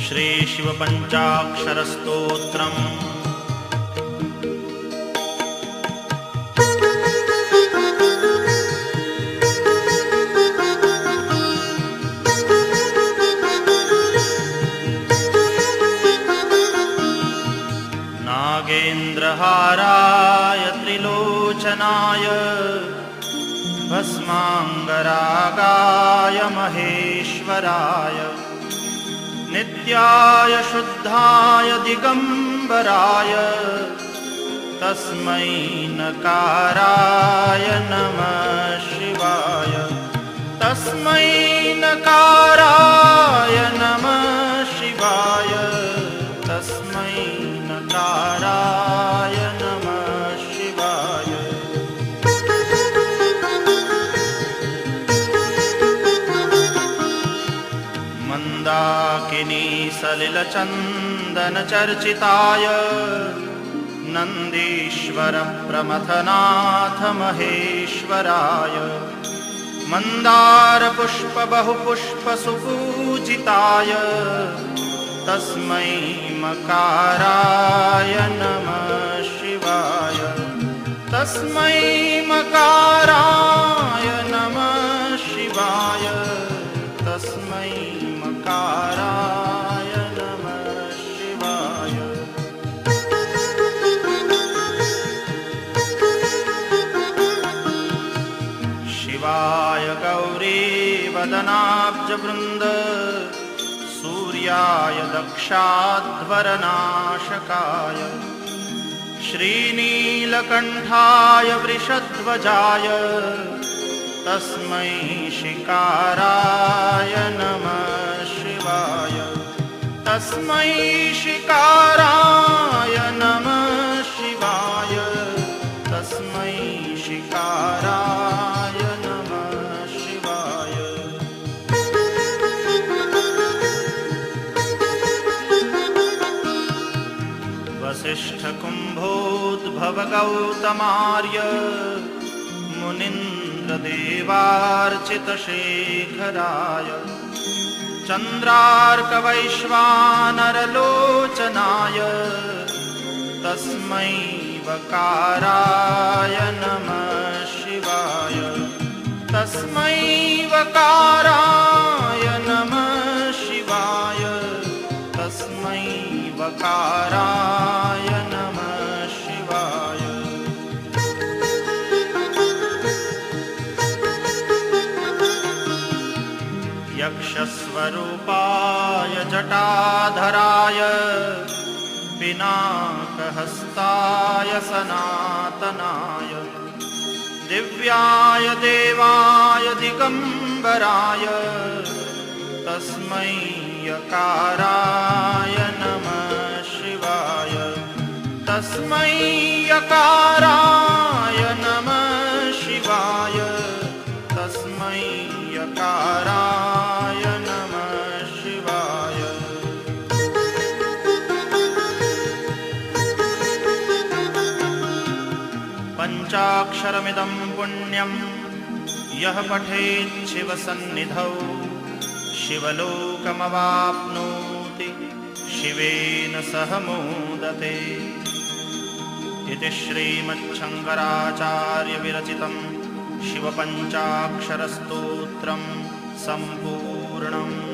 श्री शिवपञ्चाक्षरस्तोत्रम्। नागेन्द्रहाराय त्रिलोचनाय भस्माङ्गरागाय महेश्वराय नित्याय शुद्धाय दिगम्बराय तस्मै नकाराय नमः शिवाय। तस्मै नकाराय नमः शिवाय। तस्मै नकाराय नमः शिवाय। मन्दाकिनी सलिलचन्दनचर्चिताय नन्दीश्वर प्रमथनाथ महेश्वराय मन्दारपुष्प बहुपुष्प सुपूजिताय तस्मै मकाराय नमः शिवाय। तस्मै मकाराय नमः शिवाय। तस्मै मकाराय नमः शिवाय। शिवाय गौरीवदनाब्जवृन्द सूर्याय दक्षाध्वरनाशकाय श्रीनीलकण्ठाय वृषध्वजाय तस्मै शिकाराय नमः शिवाय। तस्मै शिकाराय नमः शिवाय। तस्मै शिकाराय नमः शिवाय। वसिष्ठकुम्भोद्भवगौतमार्य मुनीन्द्रदेवार्चितशेखराय चन्द्रार्कवैश्वानरलोचनाय तस्मै वकाराय नमः शिवाय। तस्मै वकाराय नमः शिवाय। तस्मै वकाराय नमः शिवाय। यक्षस्वरूपाय जटाधराय पिनाकहस्ताय सनातनाय दिव्याय देवाय दिगम्बराय तस्मै यकाराय नमः शिवाय। तस्मै यकाराय नमः शिवाय। तस्मै यकाराय नमः शिवाय। पञ्चाक्षरमिदं पुण्यं यः पठेत् शिवसन्निधौ शिवलोकमवाप्नोति शिवेन सह मोदते। इति श्रीमच्छङ्कराचार्यविरचितं शिवपञ्चाक्षरस्तोत्रं सम्पूर्णम्।